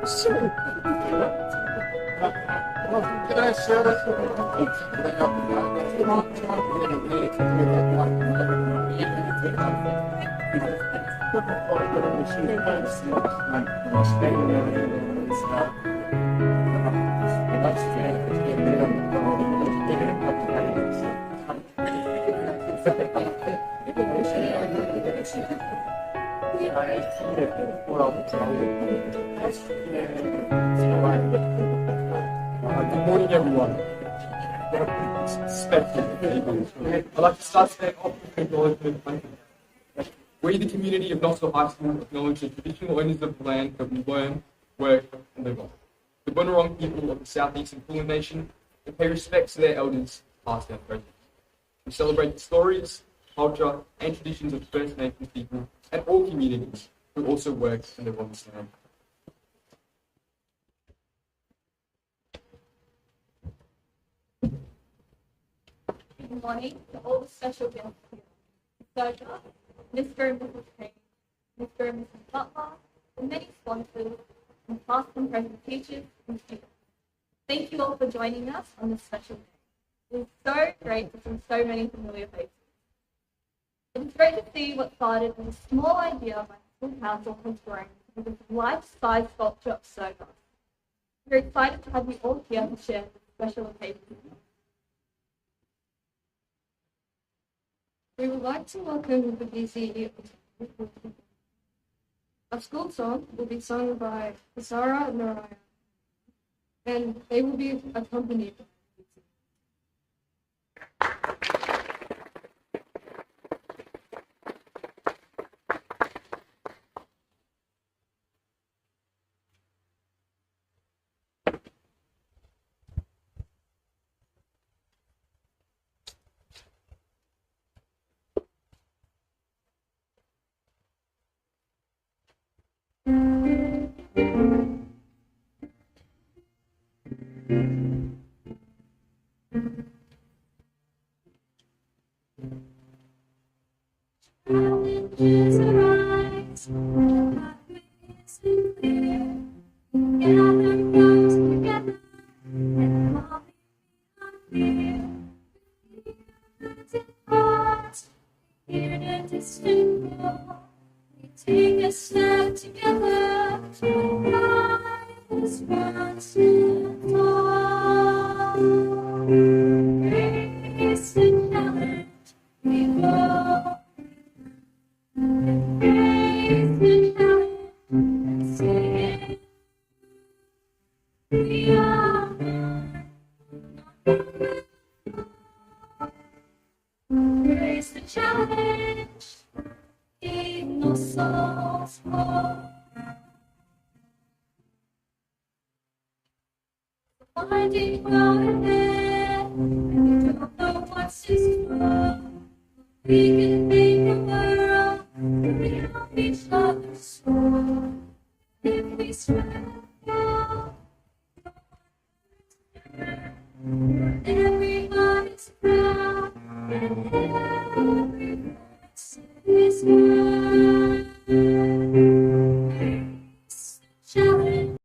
Good morning, everyone. I'd like to start today off with acknowledgement. We, the community of Nossal High School, acknowledge the traditional owners of the land that we learn, work, and live on. The Bunurong people of the southeastern Kulin Nation, and pay respect to their elders, past and present. We celebrate the stories, culture, and traditions of First Nations people and all communities who also work and live on this land. Good morning to all the special guests here. Sir Gus, Mr. and Mrs. Payne, Mr. and Mrs. Butler, and many sponsors, and past and present teachers and students. Thank you all for joining us on this special day. It is so great to see so many familiar faces. It is great to see what started as a small idea by the school council has grown into this life-size sculpture of Sir Gus. We're excited to have you all here to share this special occasion. We would like to welcome the busy. Our school song will be sung by Sarah and Naraya, and they will be accompanied by Challenges arise, the pathways are clear. Gather close together and all be beyond fear. Hands and hearts, hear the distant roar. We take a step together to ride this mountain tall. Grace and challenge, we go. We are embrace the challenge in Nossal's home. Finding road ahead, and we don't know what's in store. We can make a world where we help each other soar. If we strive now, everybody's proud, and every voice is heard. Face the challenge,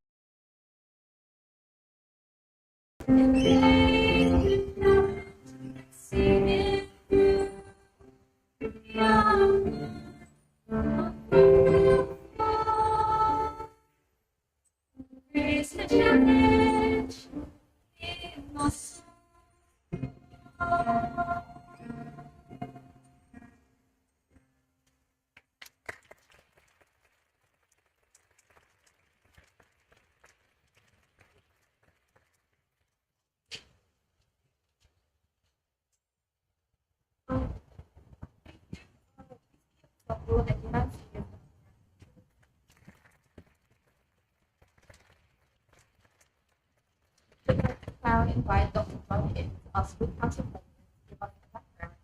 and face the challenge, and sing it through. We are face the challenge in Nossal. Now invite Dr. Bobby in our school council president to give us the background.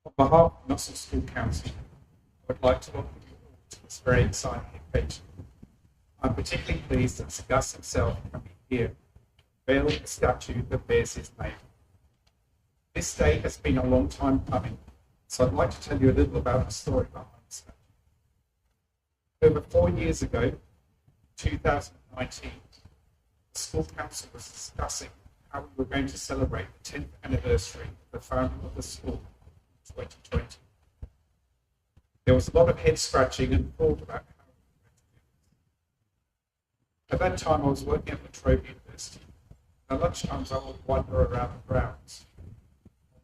On behalf of Nossal School Council, I would like to welcome you all to this very exciting occasion. I'm particularly pleased that Sir Gus himself can be here, unveiling the statue that bears his name. This day has been a long time coming, so I'd like to tell you a little about the story behind the statue. Over 4 years ago, 2019, the school council was discussing how we were going to celebrate the 10th anniversary of the founding of the school in 2020. There was a lot of head scratching and thought about how we were going to do this. At that time, I was working at La Trobe University. At lunchtimes, I would wander around the grounds.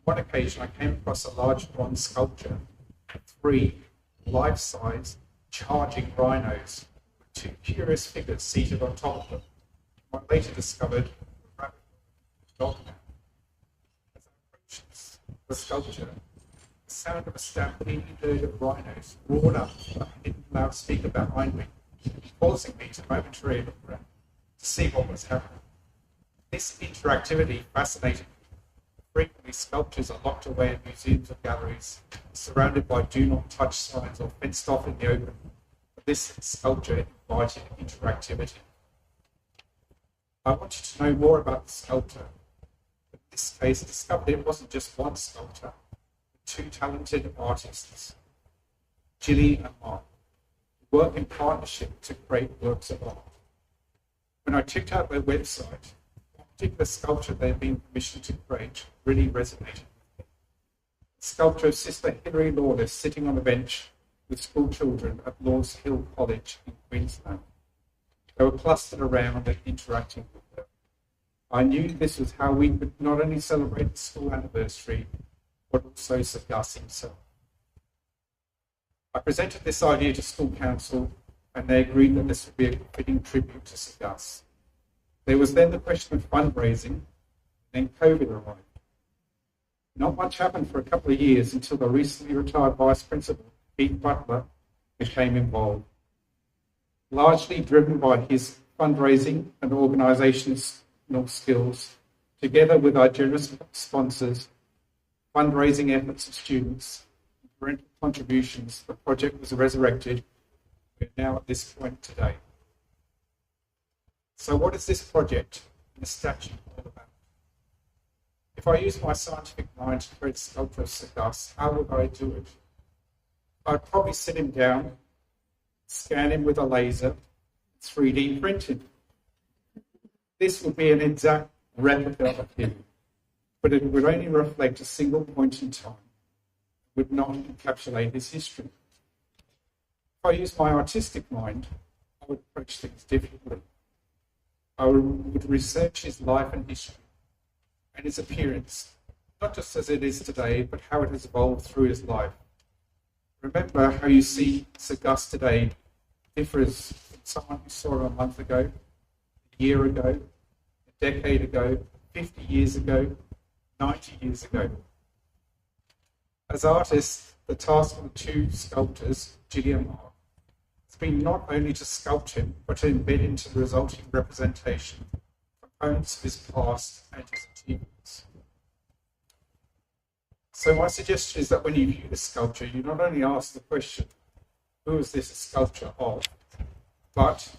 On one occasion, I came across a large bronze sculpture of 3 life-size charging rhinos with 2 curious figures seated on top of them. I later discovered a rabbit dog. As I approached the sculpture, the sound of a stampeding herd of rhinos roared up from a hidden loudspeaker behind me, causing me to momentarily look around to see what was happening. This interactivity fascinated me. Frequently, sculptures are locked away in museums or galleries, surrounded by do not touch signs or fenced off in the open. But this sculpture invited interactivity. I wanted to know more about the sculpture. In this case, I discovered it wasn't just one sculptor, but 2 talented artists, Gilly and Mark, who work in partnership to create works of art. When I checked out their website, particular sculpture they had been commissioned to create really resonated with me. The sculpture of Sister Hilary Lawless sitting on a bench with school children at Lawrence Hill College in Queensland. They were clustered around and interacting with her. I knew this was how we could not only celebrate the school anniversary, but also Sir Gus himself. I presented this idea to school council, and they agreed that this would be a fitting tribute to Sir Gus. There was then the question of fundraising, then COVID arrived. Not much happened for a couple of years until the recently retired Vice Principal, Pete Butler, became involved. Largely driven by his fundraising and organisational skills, together with our generous sponsors, fundraising efforts of students, and parental contributions, the project was resurrected. We're now at this point today. So what is this project and the statue all about? If I use my scientific mind to create a sculpture of Sir Gus, how would I do it? I'd probably sit him down, scan him with a laser, 3D print him. This would be an exact replica of him, but it would only reflect a single point in time. It would not encapsulate his history. If I use my artistic mind, I would approach things differently. I would research his life and history and his appearance, not just as it is today, but how it has evolved through his life. Remember how you see Sir Gus today differs from someone who saw him a month ago, a year ago, a decade ago, 50 years ago, 90 years ago. As artists, the task of the 2 sculptors, Gilly and Mark, has been not only to sculpt him, but to embed into the resulting representation components of his past and his achievements. So my suggestion is that when you view the sculpture, you not only ask the question, who is this a sculpture of, but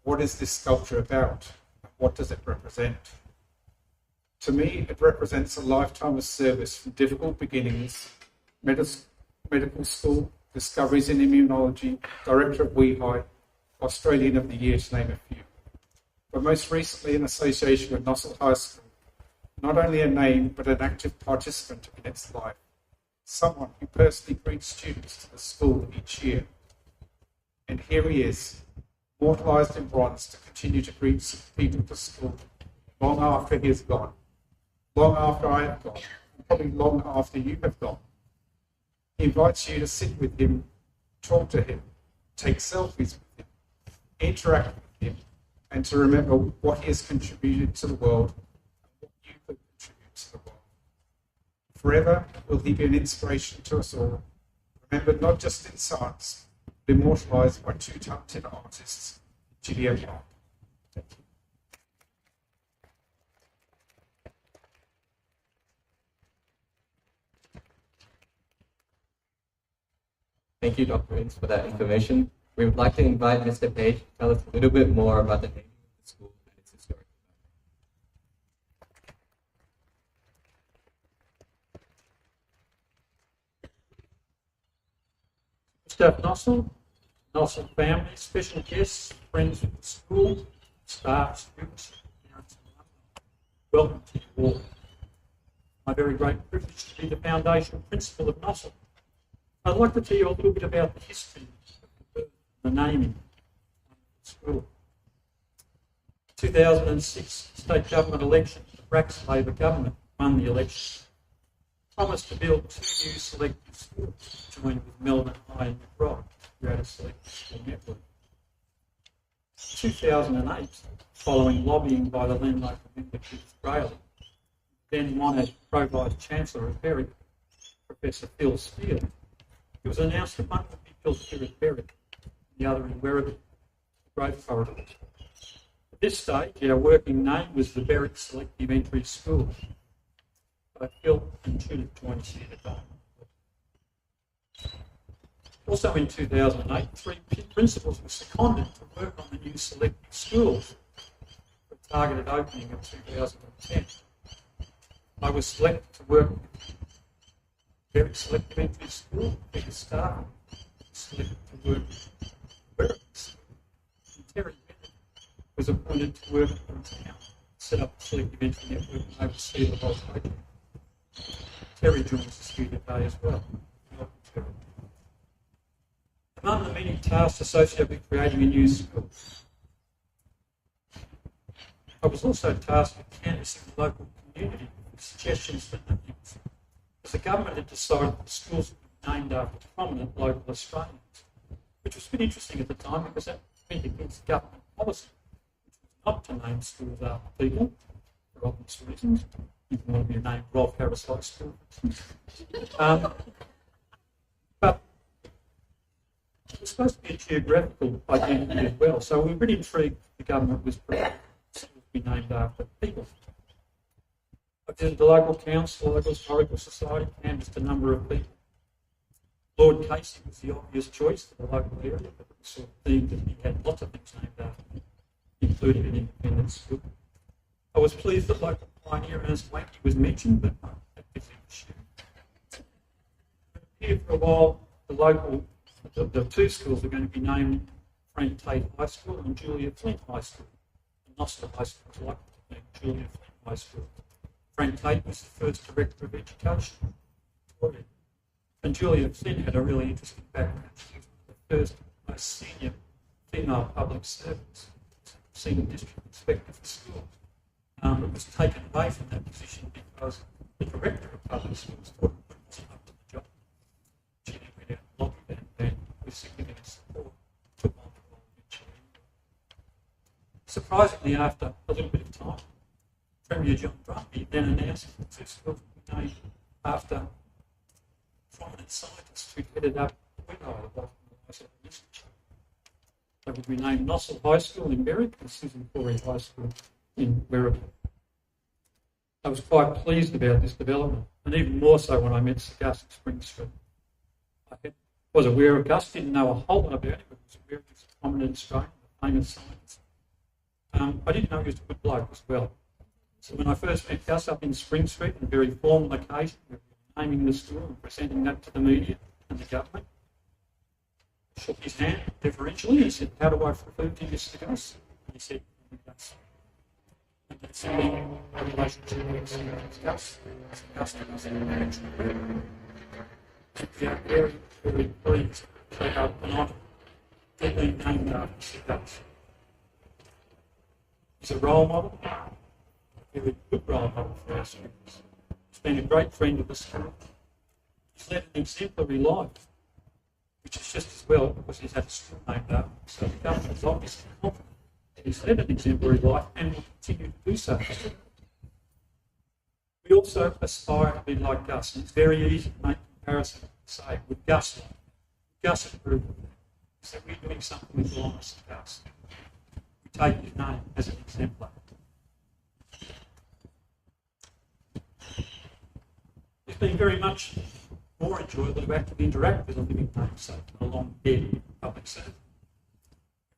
what is this sculpture about? What does it represent? To me, it represents a lifetime of service from difficult beginnings, medical school, discoveries in immunology, director of WEHI, Australian of the Year, to name a few. But most recently in association with Nossal High School, not only a name, but an active participant in its life. Someone who personally brings students to the school each year. And here he is, immortalised in bronze to continue to greet people to school long after he is gone, long after I have gone, and probably long after you have gone. He invites you to sit with him, talk to him, take selfies with him, interact with him, and to remember what he has contributed to the world and what you could contribute to the world. Forever will he be an inspiration to us all, remembered not just in science, but immortalised by 2 talented artists, Gilly and Mark. Thank you. Thank you, Dr. Ince, for that information. We would like to invite Mr. Page to tell us a little bit more about the naming of the school and its historical Staff Nossal, Nossal family, special guests, friends of the school, staff, students, parents, and alumni. Welcome to you all. My very great privilege to be the foundation principal of Nossal. I'd like to tell you a little bit about the history of the naming of the school. 2006 state government election, the Brax Labor government won the election. Promised to build 2 new selective schools, joined with Melbourne High and McBride to create a selective school network. 2008, following lobbying by the then local member Judith Brayley, then monarch Pro-Vice Chancellor of Berwick, Professor Phil Steele, it was announced that one would be built here at Berwick and the other in Werribee, the growth corridors. At this stage, our working name was the Berwick Selective Entry School. Phil and Judith joined us here today. Also in 2008, 3 principals were seconded to work on the new selective schools for a targeted opening in 2010. I was selected to work with Berwick Selective Entry School, Peter Starr, selected to work with Werribee School, and Terry Bennett was appointed to work in town, set up the selective entry network and oversee the whole project. Terry joins us here today as well. Welcome, Terry. Among the many tasks associated with creating a new school, I was also tasked with canvassing the local community with suggestions for names, as the government had decided that the schools would be named after prominent local Australians, which was a bit interesting at the time because that went against government policy, which was not to name schools after people, for obvious reasons. You can want to be named Rolf Harris High School. But it was supposed to be a geographical identity as well, so we were really intrigued the government was prepared to be named after people. I visited the local council, the local historical society, canvassed a number of people. Lord Casey was the obvious choice for the local area, but it was sort of themed that he had lots of things named after him, including an independent school. I was pleased that local pioneer Ernest Wankey was mentioned, but not actively pursued. Here for a while, the 2 schools are going to be named Frank Tate High School and Julia Flint High School. And Nossal High School was likely to be Julia Flint High School. Frank Tate was the first director of education, Victoria. And Julia Flint had a really interesting background. She was the first most senior female public servant, senior district inspector for schools. It was taken away from that position because the director of public schools thought it wasn't up to the job. She went out and lobbied and with significant support took on the role eventually. Surprisingly, after a little bit of time, Premier John Brumby then announced that the 2 schools would be named after prominent scientists who headed up the Wet Isle of Nossal Institute. They would be named Nossal High School in Berwick and Susan Corey High School in Werribee. I was quite pleased about this development, and even more so when I met Sir Gus at Spring Street. I was aware of Gus, didn't know a whole lot about him, but was aware of his prominent Australian, famous scientist. I didn't know he was a good bloke as well. So when I first met Gus up in Spring Street on a very formal occasion, we were naming the school and presenting that to the media and the government, I shook his hand deferentially. He said, "How do I refer to you, Sir Gus?" And he said, "Gus." And that's how our relationship with Sir Gus. Sir Gus to us in management. And we are very, very pleased to have an honour to be named after Sir Gus. He's a role model, a very good role model for our students. He's been a great friend of the school. He's led an exemplary life, which is just as well because he's had a school named after him. So the government is obviously confident that he's led an exemplary life and will continue to do so. We also aspire to be like Gus, and it's very easy to make comparisons and say, would Gus like that? Would Gus approve of that? So we're doing something with belongs to Gus. We take his name as an exemplar. It's been very much more enjoyable to actually interact with a living namesake than a long dead public servant.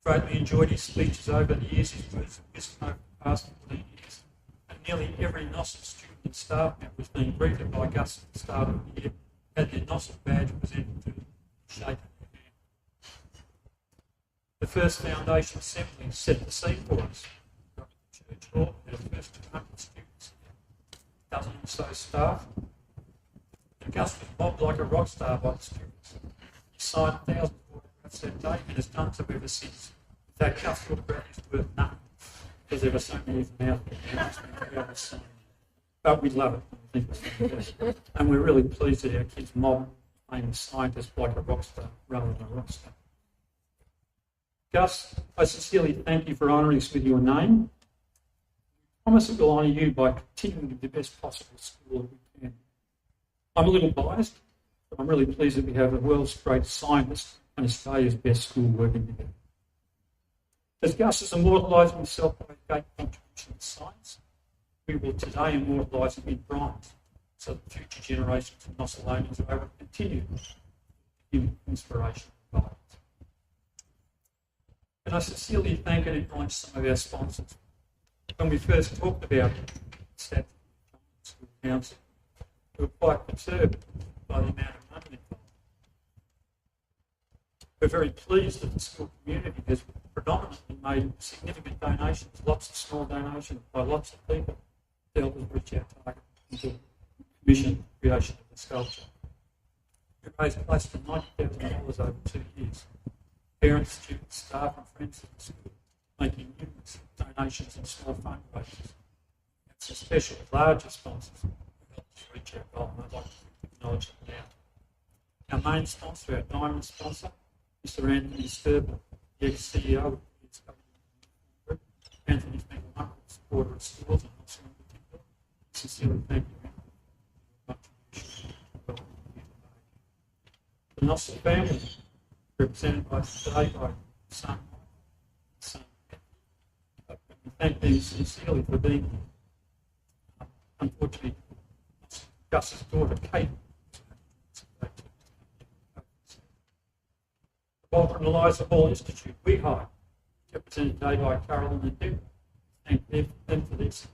Greatly enjoyed his speeches over the years, his words of wisdom over the past 14 years. And nearly every Nossal student and staff member was being greeted by Gus at the start of the year, had their Nossal badge presented to them, shaken their hand. The first foundation assembly set the scene for us. Up at the church hall, our first 200 students, a dozen or so staff. And Gus was mobbed like a rock star by the students. He signed thousands of autographs that day and has done so ever since. In fact, Gus' autograph is worth nothing because there were so many of them out there. But we love it. I think it's fantastic. And we're really pleased that our kids mob famous scientists like a rock star rather than a rock star. Gus, I sincerely thank you for honouring us with your name. I promise that we'll honour you by continuing to be the best possible school that we can. I'm a little biased, but I'm really pleased that we have the world's greatest scientists and Australia's best school working together. As Gus has immortalised himself by a great contribution to science, we will today immortalise him in bronze so that future generations of Nossalonians are able to continue human inspiration and guidance. And I sincerely thank and acknowledge some of our sponsors. When we first talked about Staff School Council, we were quite perturbed by the amount of money involved. We're very pleased that the school community has predominantly made significant donations, lots of small donations by lots of people to help us reach our target and to commission the creation of the sculpture. We raised close to $90,000 over 2 years. Parents, students, staff and friends of the school making numerous donations and small fundraisers. It's especially larger sponsors who help us reach our goal, and I'd like to acknowledge them now. Our main sponsor, our diamond sponsor, Mr. Anthony Sturber, the ex-CEO of the SW Group. Anthony's been a wonderful supporter of schools and also in particular. Sincerely thank you for your contribution. The Nossal family, represented by today by son, we thank them sincerely for being here. Unfortunately, Gus's daughter, Kate, the Walter and Eliza Hall Institute, we hire, represented today by Carolyn and Dick. Thank them for this.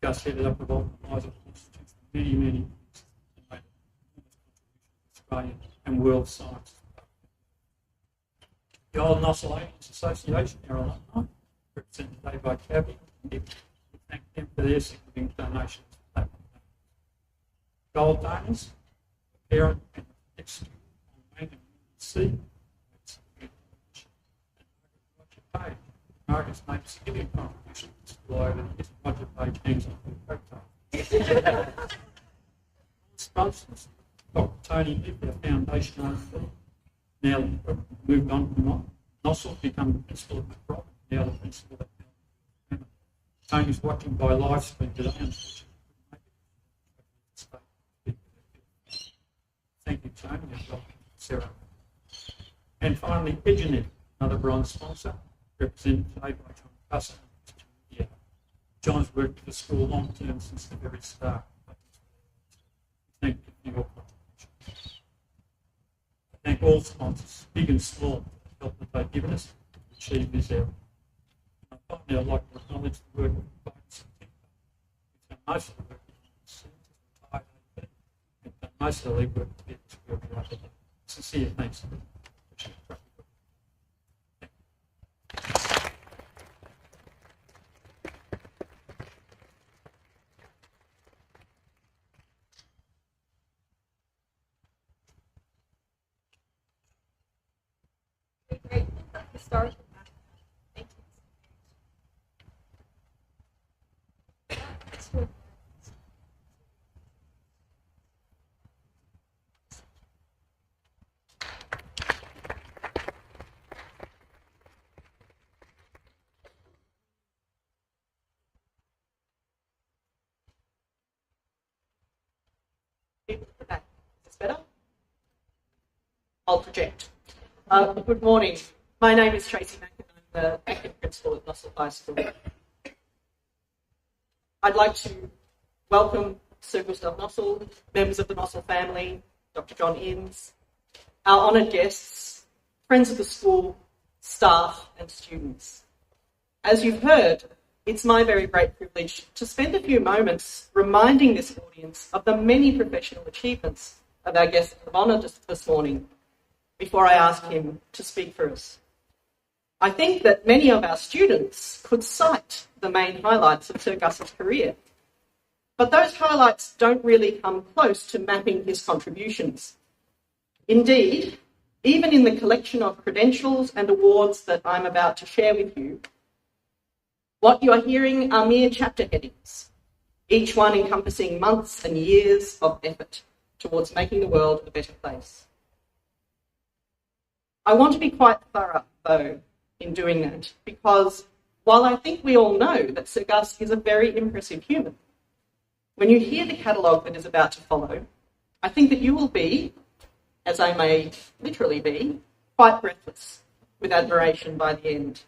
Gus headed up the Walter and Eliza Hall Institute for many, many years and made a contribution to Australian and world science. The Old Nossalians Association, our alumni, represented today by Cabby and Dick. We thank them for their significant donations. Gold donors, the parent and the next student on Main C. Margaret's made significant contribution to the school over the years. Roger Page hangs on the coattail. Sponsors, Dr. Tony Lipp, our foundation overseer, now moved on from Nossal, become the principal of McBride, now the principal of Melbourne. Tony's watching by live stream today, unfortunately. Thank you, Tony, and Dr. Sarah. And finally, Edgenet, another bronze sponsor, represented today by John Cusson. Yeah. John's worked with the school long term since the very start. Thank you for your contribution. I thank all sponsors, big and small, for the help that they've given us to achieve this effort. And finally, I'd like to acknowledge the work of the guidance and who've done most of the work and done most of the legwork to get this where we are today. Sincere thanks. Great. Start. Thank you. Is this better? I'll project. Good morning. My name is Tracy Mackin. I'm the acting principal at Nossal High School. I'd like to welcome Sir Gus of Nossal, members of the Nossal family, Dr. John Innes, our honoured guests, friends of the school, staff and students. As you've heard, it's my very great privilege to spend a few moments reminding this audience of the many professional achievements of our guest of honour this morning before I ask him to speak for us. I think that many of our students could cite the main highlights of Sir Gus's career, but those highlights don't really come close to mapping his contributions. Indeed, even in the collection of credentials and awards that I'm about to share with you, what you are hearing are mere chapter headings, each one encompassing months and years of effort towards making the world a better place. I want to be quite thorough, though, in doing that, because while I think we all know that Sir Gus is a very impressive human, when you hear the catalogue that is about to follow, I think that you will be, as I may literally be, quite breathless with admiration by the end.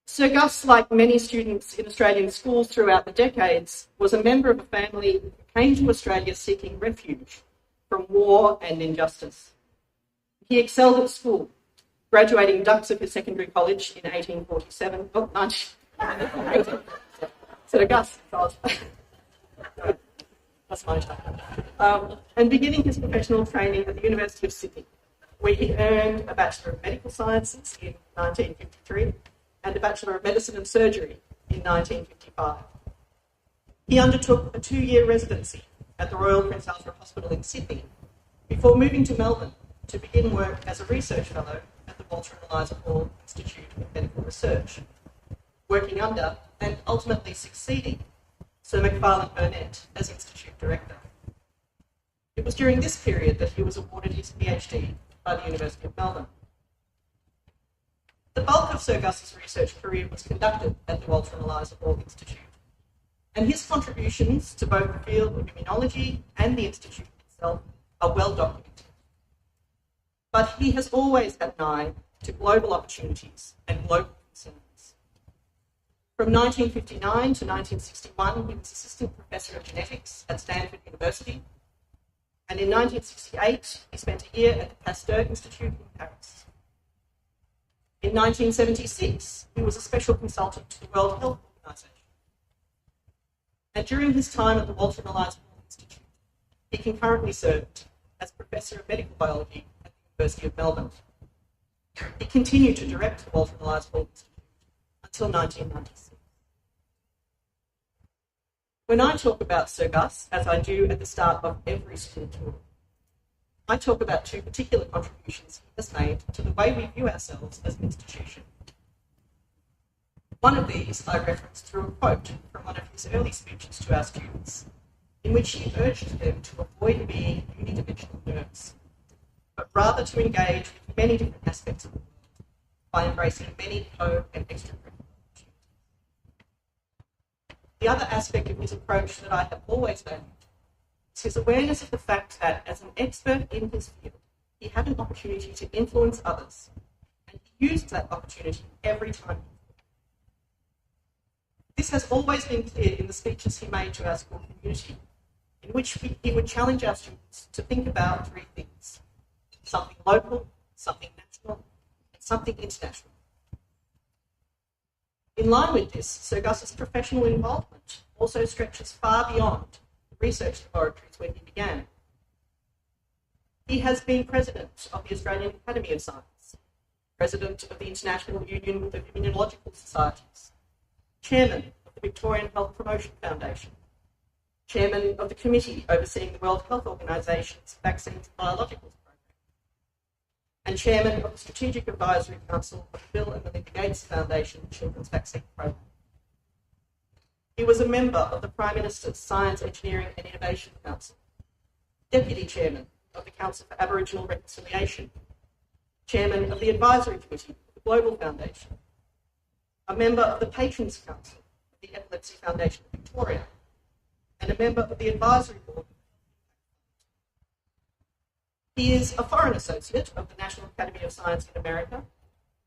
Sir Gus, like many students in Australian schools throughout the decades, was a member of a family who came to Australia seeking refuge from war and injustice. He excelled at school, graduating dux of his secondary college in 1847. Oh, 19. Sir Gus, that's my time. And beginning his professional training at the University of Sydney, where he earned a Bachelor of Medical Sciences in 1953 and a Bachelor of Medicine and Surgery in 1955. He undertook a 2-year residency at the Royal Prince Alfred Hospital in Sydney before moving to Melbourne to begin work as a research fellow at the Walter and Eliza Hall Institute of Medical Research, working under and ultimately succeeding Sir Macfarlane Burnett as Institute Director. It was during this period that he was awarded his PhD by the University of Melbourne. The bulk of Sir Gus's research career was conducted at the Walter and Eliza Hall Institute, and his contributions to both the field of immunology and the Institute itself are well documented. But he has always had an eye to global opportunities and global concerns. From 1959 to 1961, he was Assistant Professor of Genetics at Stanford University, and in 1968, he spent a year at the Pasteur Institute in Paris. In 1976, he was a special consultant to the World Health Organization. And during his time at the Walter and Eliza Hall Institute, he concurrently served as Professor of Medical Biology at the University of Melbourne. He continued to direct the Walter and Eliza Hall Institute until 1996. When I talk about Sir Gus, as I do at the start of every school tour, I talk about 2 particular contributions he has made to the way we view ourselves as an institution. One of these I referenced through a quote from one of his early speeches to our students, in which he urged them to avoid being unidimensional nerds, but rather to engage with many different aspects of the world by embracing many co- and extracurricular opportunities. The other aspect of his approach that I have always valued is his awareness of the fact that, as an expert in his field, he had an opportunity to influence others, and he used that opportunity every time. This has always been clear in the speeches he made to our school community, in which he would challenge our students to think about 3 things: something local, something national, and something international. In line with this, Sir Gus's professional involvement also stretches far beyond research laboratories where he began. He has been president of the Australian Academy of Science, president of the International Union of Immunological Societies, chairman of the Victorian Health Promotion Foundation, chairman of the committee overseeing the World Health Organization's Vaccines and Biologicals program, and chairman of the Strategic Advisory Council of the Bill and Melinda Gates Foundation Children's Vaccine Program. He was a member of the Prime Minister's Science, Engineering and Innovation Council, Deputy Chairman of the Council for Aboriginal Reconciliation, Chairman of the Advisory Committee of the Global Foundation, a member of the Patrons Council of the Epilepsy Foundation of Victoria, and a member of the Advisory Board. He is a Foreign Associate of the National Academy of Science in America,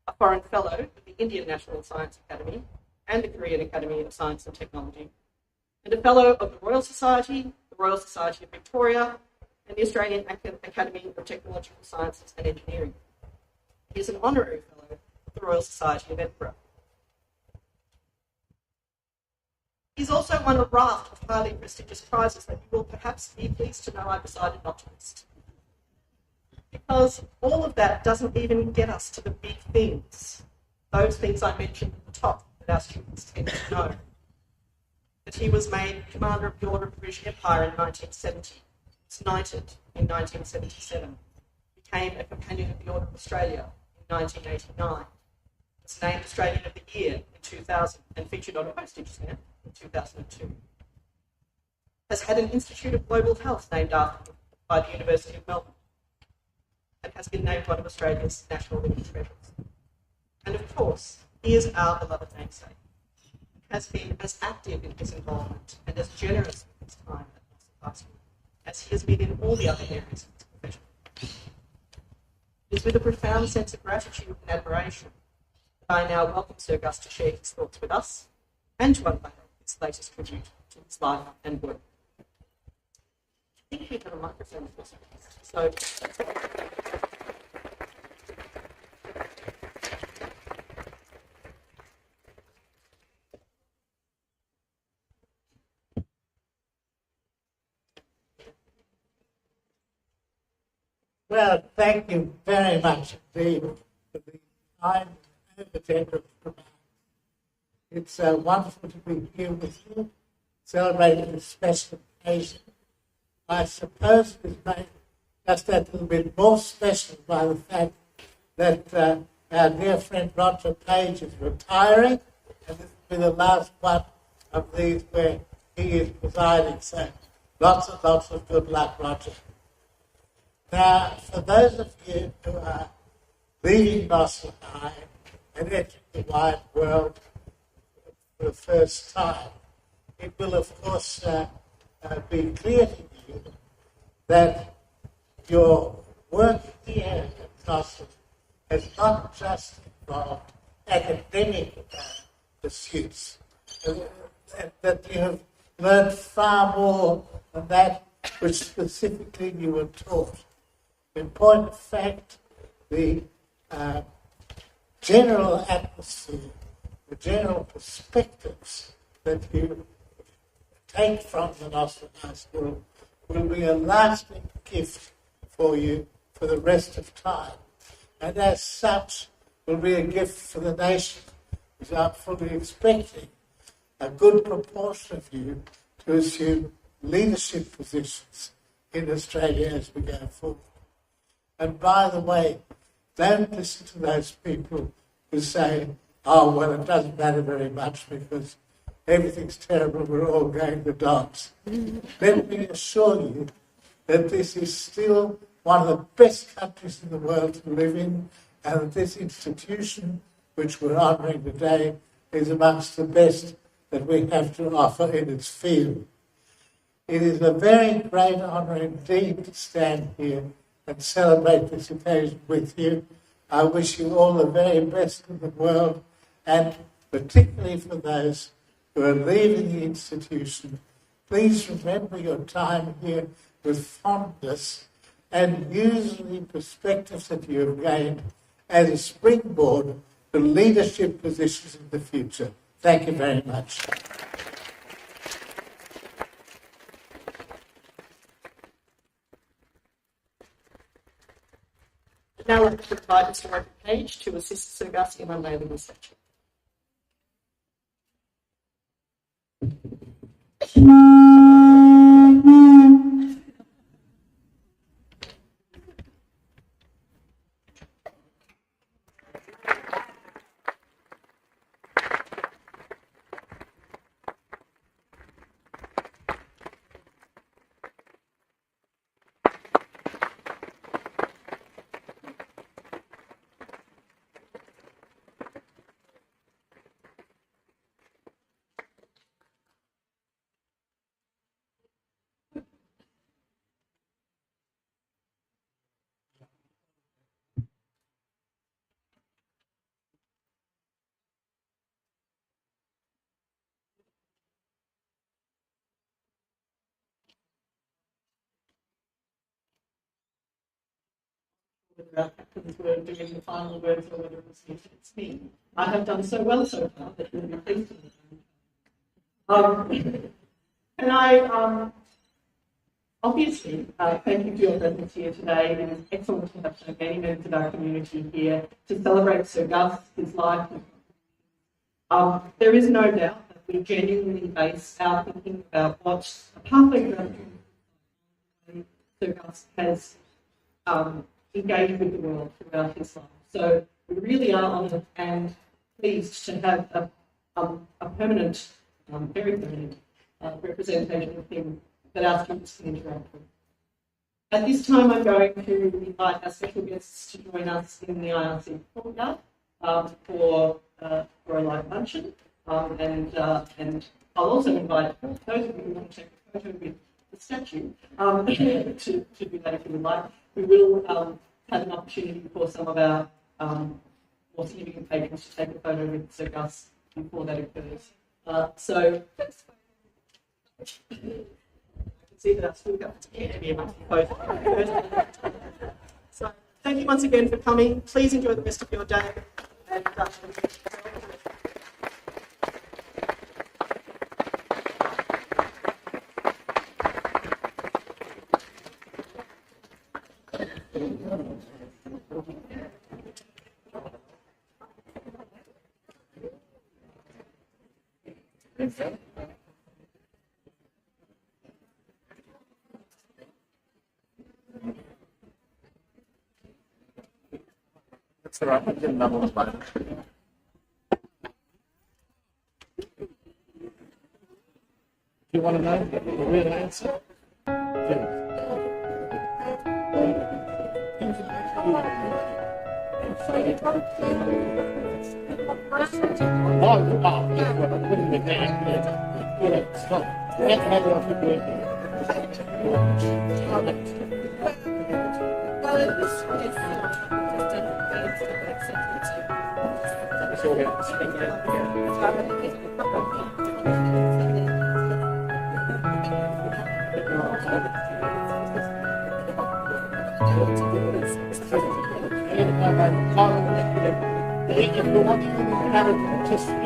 a Foreign Fellow of the Indian National Science Academy, and the Korean Academy of Science and Technology, and a Fellow of the Royal Society, the Royal Society of Victoria, and the Australian Academy of Technological Sciences and Engineering. He is an honorary fellow of the Royal Society of Edinburgh. He's also won a raft of highly prestigious prizes that you will perhaps be pleased to know I decided not to list. Because all of that doesn't even get us to the big things, those things I mentioned at the top that our students tend to know. That he was made Commander of the Order of the British Empire in 1970, was knighted in 1977, became a Companion of the Order of Australia in 1989, was named Australian of the Year in 2000 and featured on a postage stamp in 2002. Has had an Institute of Global Health named after him by the University of Melbourne, and has been named one of Australia's national living treasures. And of course, he is our beloved namesake. Has been as active in his involvement and as generous with his time at Nossal High School as he has been in all the other areas of his profession. It is with a profound sense of gratitude and admiration that I now welcome Sir Gus to share his thoughts with us and to unveil his latest tribute to his life and work. I think we have a microphone for Sir Gus. So, well, thank you very much indeed for the kind and attentive remarks. It's wonderful to be here with you, celebrating this special occasion. I suppose it's made just that little bit more special by the fact that our dear friend Roger Page is retiring, and this will be the last one of these where he is presiding. So lots of good luck, Roger. Now, for those of you who are leaving Nossal High and entering the wide world for the first time, it will, of course, be clear to you that your work here at Nossal has not just involved academic pursuits, that you have learned far more than that which specifically you were taught. In point of fact, the general atmosphere, the general perspectives that you take from the Nossal High School will be a lasting gift for you for the rest of time. And as such, will be a gift for the nation, because I'm fully expecting a good proportion of you to assume leadership positions in Australia as we go forward. And by the way, don't listen to those people who say, oh, well, it doesn't matter very much because everything's terrible, we're all going to dance. Let me assure you that this is still one of the best countries in the world to live in, and that this institution, which we're honouring today, is amongst the best that we have to offer in its field. It is a very great honour indeed to stand here and celebrate this occasion with you. I wish you all the very best in the world, and particularly for those who are leaving the institution, please remember your time here with fondness and use the perspectives that you have gained as a springboard for leadership positions in the future. Thank you very much. now I'd like to invite Mr. Roger Page to assist Sir Gus in unveiling the statue. whether our captains were doing the final words or whether it was me. I have done so well so far that you'll be pleased with me. And I obviously thank you for your presence here today. It is excellent to have so many members of our community here to celebrate Sir Gus, his life. There is no doubt that we genuinely base our thinking about what a pathway development Sir Gus has engaged with the world throughout his life. So we really are honoured and pleased to have a permanent, very permanent representation of him that our students can interact with. At this time, I'm going to invite our special guests to join us in the IRC courtyard for a live luncheon. And I'll also invite those of you who want to take a photo with the statue to do that if you would like. We will have an opportunity for some of our more significant patrons to take a photo with Sir Gus before that occurs. So I can see that our school government's here to be amongst both. So thank you once again for coming. Please enjoy the rest of your day. And, That's all right. I'll get another one later. Do you want to know the real answer? If you want to have it, just I'll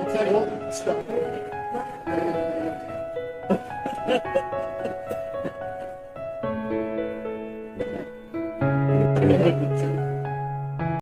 tell you all the stuff.